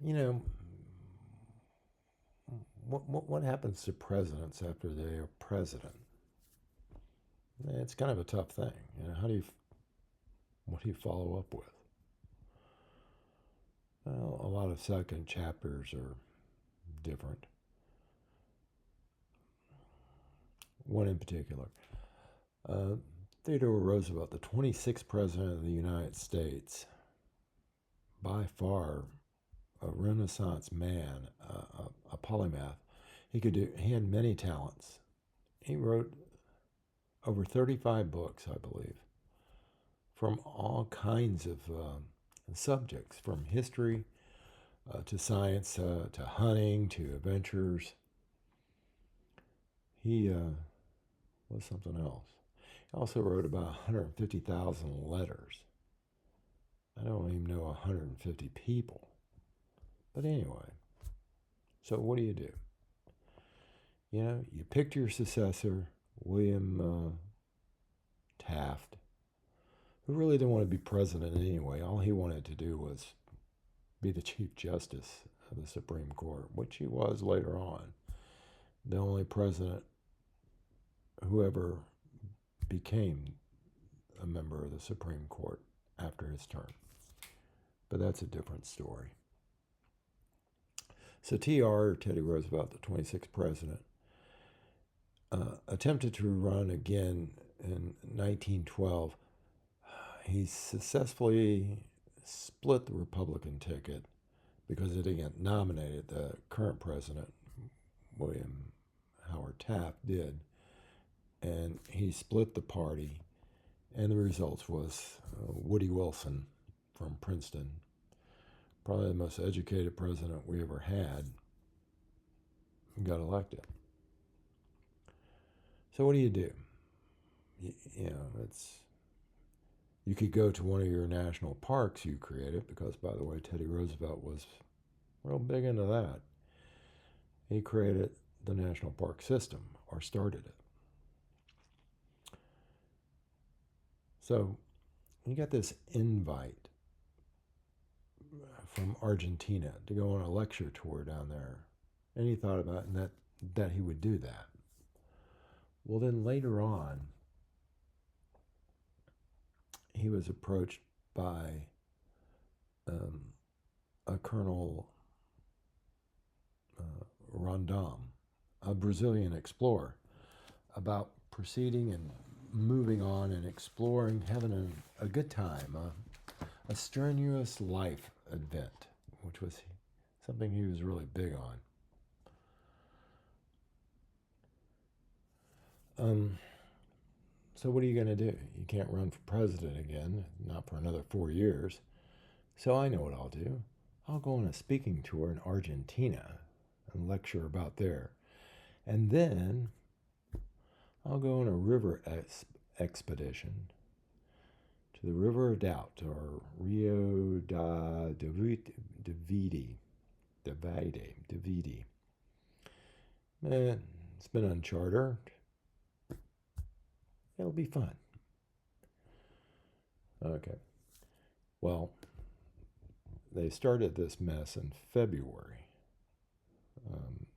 You know, what happens to presidents after they are president? It's kind of a tough thing. How do you what do you follow up with? Well, a lot of second chapters are different. One in particular, uh, Theodore Roosevelt, the 26th president of the United States, by far a Renaissance man, a polymath. He had many talents. He wrote over 35 books, I believe, from all kinds of subjects, from history to science to hunting to adventures. He was something else. He also wrote about 150,000 letters. I don't even know 150 people. But anyway, so what do? You picked your successor, William Taft, who really didn't want to be president anyway. All he wanted to do was be the Chief Justice of the Supreme Court, which he was later on. The only president who ever became a member of the Supreme Court after his term. But that's a different story. So TR, Teddy Roosevelt, the 26th president, attempted to run again in 1912. He successfully split the Republican ticket because it didn't nominated. The current president, William Howard Taft, did. And he split the party. And the results was Woody Wilson from Princeton, probably the most educated president we ever had, got elected. So what do? It's you could go to one of your national parks you created, because, by the way, Teddy Roosevelt was real big into that. He created the national park system, or started it. So you got this invite from Argentina to go on a lecture tour down there, and he thought about it, that he would do that. Well, then later on, he was approached by a Colonel Rondon, a Brazilian explorer, about proceeding and moving on and exploring, having a good time, a strenuous life event, which was something he was really big on. So what are you going to do? You can't run for president again, not for another 4 years. So I know what I'll do. I'll go on a speaking tour in Argentina and lecture about there. And then I'll go on a river expedition to the River of Doubt, or Rio da Davide. Davide. It's been uncharted. It'll be fun. Okay. Well, they started this mess in February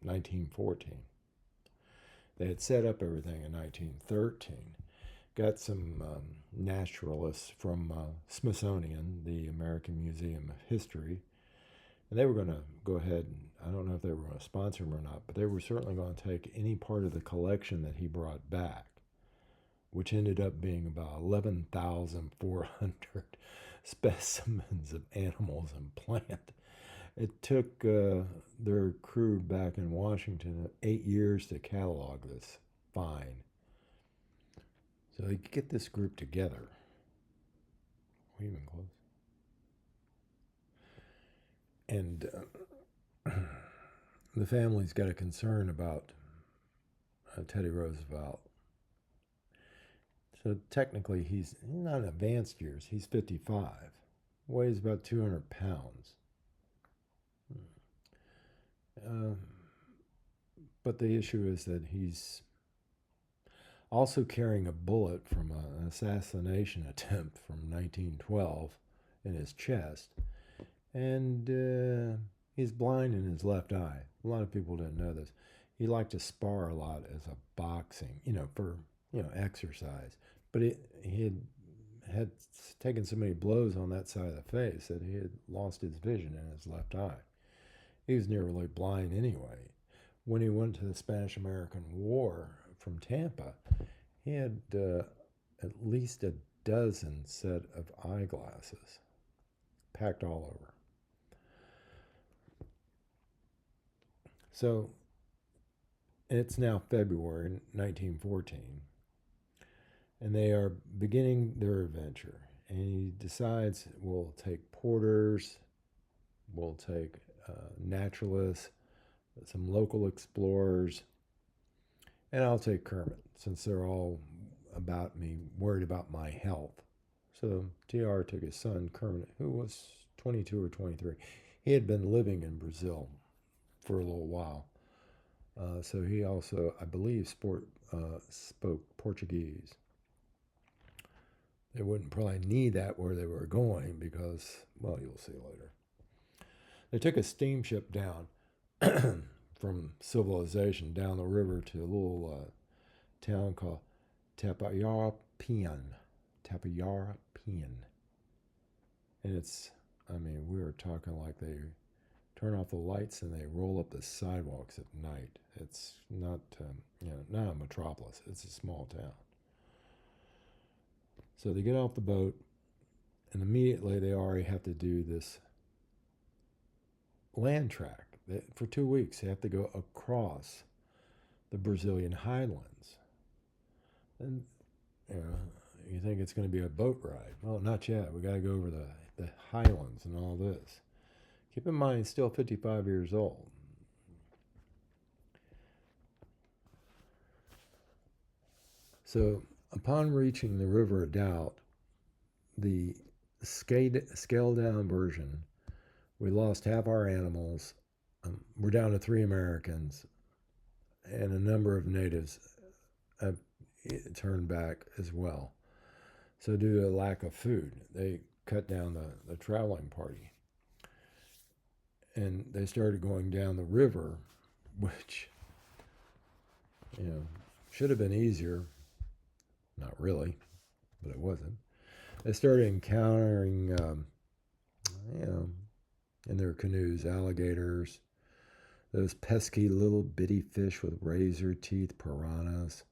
1914. They had set up everything in 1913. Got some naturalists from Smithsonian, the American Museum of History, and they were going to go ahead and, I don't know if they were going to sponsor him or not, but they were certainly going to take any part of the collection that he brought back, which ended up being about 11,400 specimens of animals and plant. It took their crew back in Washington 8 years to catalog this find. So they get this group together. Are we even close? And the family's got a concern about Teddy Roosevelt. So technically, he's not in advanced years. He's 55, weighs about 200 pounds. But the issue is that he's also carrying a bullet from an assassination attempt from 1912 in his chest. And He's blind in his left eye. A lot of people didn't know this. He liked to spar a lot as a boxing, for exercise. But he had taken so many blows on that side of the face that he had lost his vision in his left eye. He was nearly blind anyway. When he went to the Spanish American War from Tampa, he had at least a dozen set of eyeglasses packed all over. So it's now February 1914, and they are beginning their adventure. And he decides we'll take porters, we'll take naturalists, some local explorers, and I'll take Kermit since they're all worried about my health. So TR took his son Kermit, who was 22 or 23. He had been living in Brazil for a little while. So he also, I believe, spoke Portuguese. They wouldn't probably need that where they were going because, well, you'll see later. They took a steamship down from civilization down the river to a little town called Tapayarapian. And we were talking like they turn off the lights and they roll up the sidewalks at night. It's not, not a metropolis. It's a small town. So they get off the boat, and immediately they already have to do this land track. For 2 weeks, they have to go across the Brazilian highlands. And you think it's going to be a boat ride. Well, not yet. We got to go over the highlands and all this. Keep in mind, he's still 55 years old. So upon reaching the River of Doubt, the scaled down version, we lost half our animals. We're down to 3 Americans, and a number of natives have turned back as well. So due to a lack of food, they cut down the traveling party. And they started going down the river, which, should have been easier. Not really, but it wasn't. They started encountering, in their canoes, alligators, those pesky little bitty fish with razor teeth, piranhas.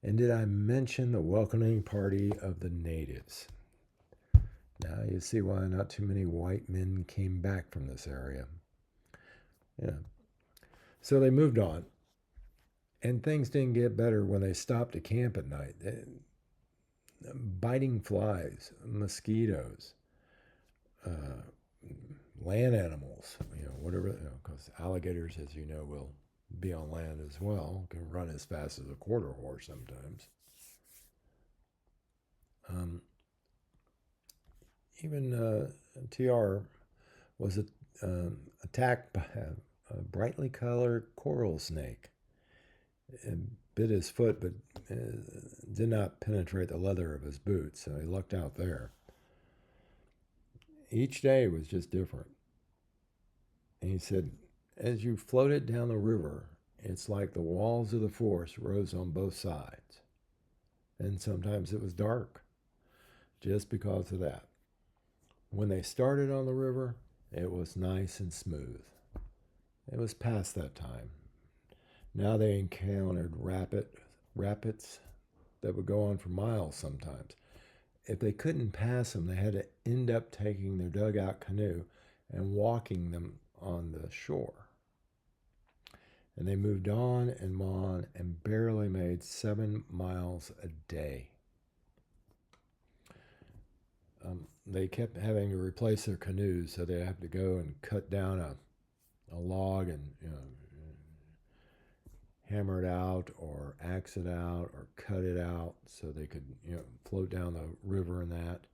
And did I mention the welcoming party of the natives? Now you see why not too many white men came back from this area. Yeah. So they moved on. And things didn't get better when they stopped to camp at night. Biting flies, mosquitoes, land animals, whatever, because alligators, as you know, will be on land as well, can run as fast as a quarter horse sometimes. Even TR was attacked by a brightly colored coral snake. It bit his foot, but did not penetrate the leather of his boots, so he lucked out there. Each day was just different. And he said, as you floated down the river, it's like the walls of the forest rose on both sides. And sometimes it was dark, just because of that. When they started on the river, it was nice and smooth. It was past that time. Now they encountered rapids that would go on for miles sometimes. If they couldn't pass them, they had to end up taking their dugout canoe and walking them on the shore. And they moved on and barely made 7 miles a day. They kept having to replace their canoes, so they have to go and cut down a log and hammer it out or axe it out or cut it out so they could float down the river in that.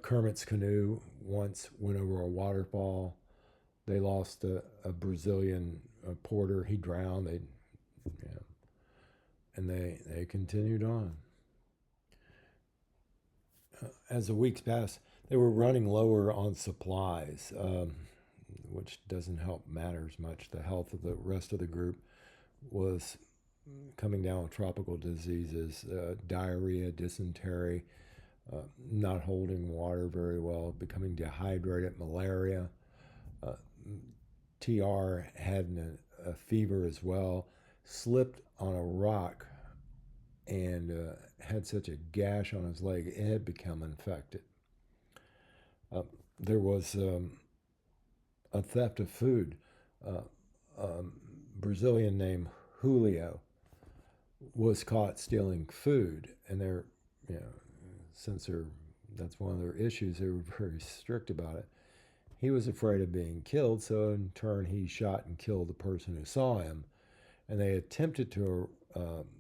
Kermit's canoe once went over a waterfall. They lost a Brazilian porter. He drowned. And they continued on. As the weeks passed, they were running lower on supplies. which doesn't help matters much. The health of the rest of the group was coming down with tropical diseases, diarrhea, dysentery, not holding water very well, becoming dehydrated, malaria. Uh, TR had a fever as well, slipped on a rock and had such a gash on his leg, it had become infected. There was a theft of food. Brazilian named Julio was caught stealing food, and they're, you know, since that's one of their issues, they were very strict about it. He was afraid of being killed, so in turn he shot and killed the person who saw him, and they attempted to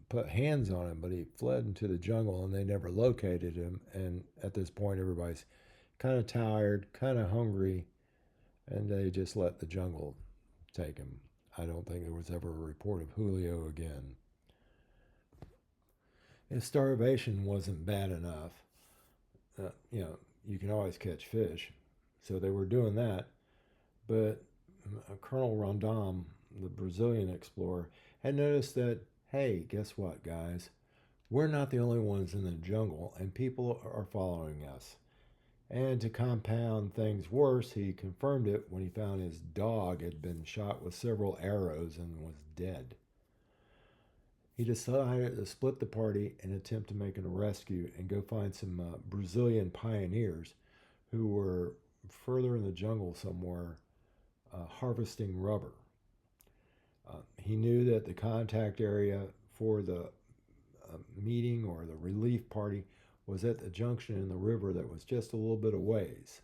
put hands on him, but he fled into the jungle, and they never located him. And at this point, everybody's kind of tired, kind of hungry, and they just let the jungle take him. I don't think there was ever a report of Julio again. If starvation wasn't bad enough, you can always catch fish. So they were doing that. But Colonel Rondon, the Brazilian explorer, had noticed that, hey, guess what, guys? We're not the only ones in the jungle, and people are following us. And to compound things worse, he confirmed it when he found his dog had been shot with several arrows and was dead. He decided to split the party and attempt to make a rescue and go find some Brazilian pioneers who were further in the jungle somewhere harvesting rubber. He knew that the contact area for the meeting or the relief party was at the junction in the river that was just a little bit of ways.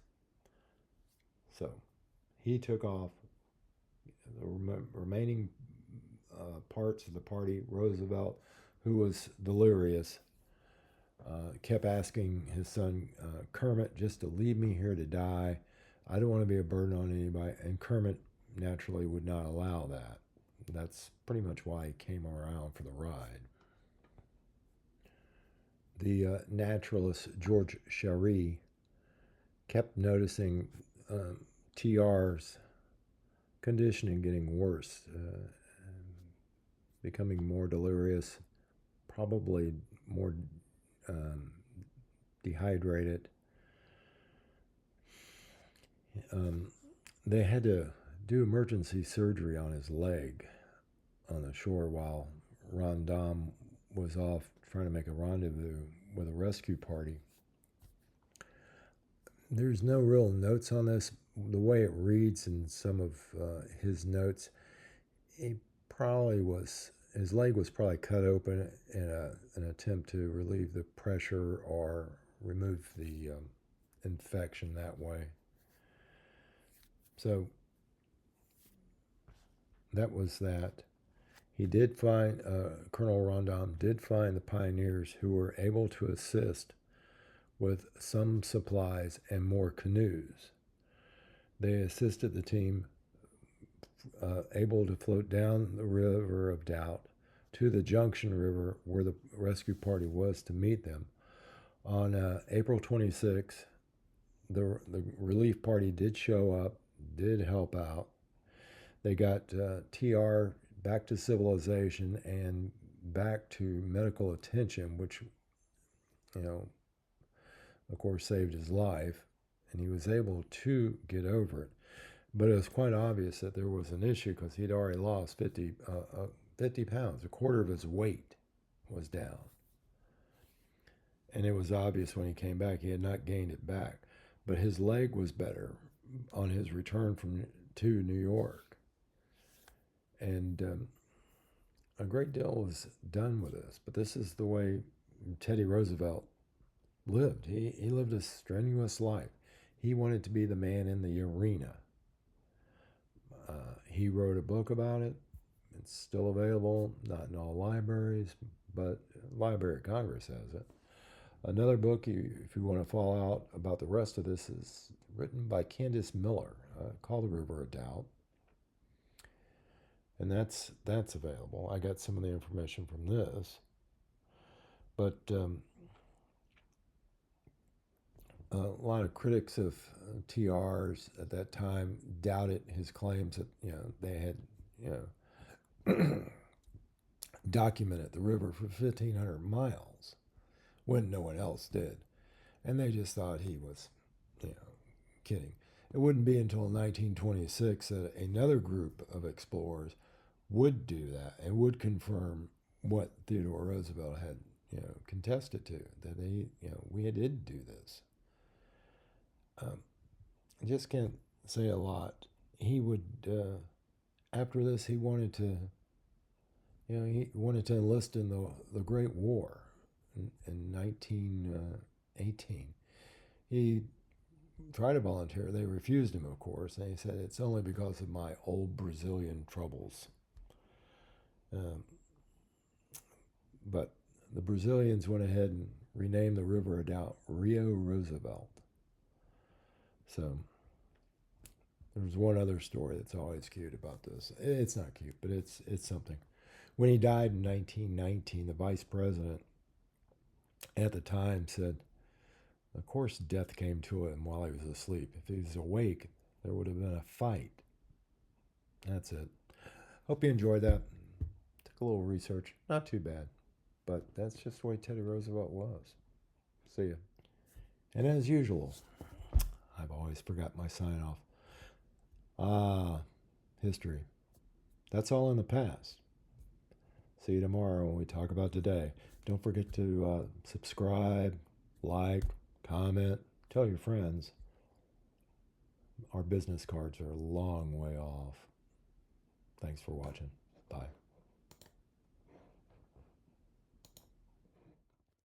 So he took off. The remaining parts of the party, Roosevelt, who was delirious, kept asking his son Kermit just to leave me here to die. I don't want to be a burden on anybody. And Kermit naturally would not allow that. That's pretty much why he came around for the ride. The naturalist George Chary kept noticing TR's conditioning getting worse, becoming more delirious, probably more dehydrated. They had to do emergency surgery on his leg on the shore while Rondon was off trying to make a rendezvous with a rescue party. There's no real notes on this. The way it reads in some of his notes, he probably was, his leg was probably cut open in an attempt to relieve the pressure or remove the infection that way. So that was that. He did find, Colonel Rondon did find the pioneers who were able to assist with some supplies and more canoes. They assisted the team, able to float down the River of Doubt to the Junction River where the rescue party was to meet them. On April 26th, the relief party did show up, did help out. They got TR back to civilization and back to medical attention, which, of course, saved his life, and he was able to get over it. But it was quite obvious that there was an issue because he'd already lost 50 pounds. A quarter of his weight was down. And it was obvious when he came back he had not gained it back. But his leg was better on his return to New York. And a great deal was done with this. But this is the way Teddy Roosevelt lived. He lived a strenuous life. He wanted to be the man in the arena. He wrote a book about it. It's still available, not in all libraries, but Library of Congress has it. Another book, if you want to follow out about the rest of this, is written by Candace Miller, called The River of Doubt. And that's available. I got some of the information from this. But a lot of critics of TR's at that time doubted his claims that they had documented the river for 1,500 miles when no one else did, and they just thought he was kidding. It wouldn't be until 1926 that another group of explorers would do that and would confirm what Theodore Roosevelt had contested to, that we did do this. I just can't say a lot. He would after this he wanted to enlist in the Great War in 1918. He tried to volunteer. They refused him, of course. They said it's only because of my old Brazilian troubles. But the Brazilians went ahead and renamed the river Adalt Rio Roosevelt. So there's one other story that's always cute about this. It's not cute, but it's something. When he died in 1919, the vice president at the time said, of course, death came to him while he was asleep. If he was awake, there would have been a fight. That's it. Hope you enjoyed that. Took a little research. Not too bad. But that's just the way Teddy Roosevelt was. See ya. And as usual, I've always forgot my sign off. History. That's all in the past. See you tomorrow when we talk about today. Don't forget to subscribe, like, comment, tell your friends. Our business cards are a long way off. Thanks for watching. Bye.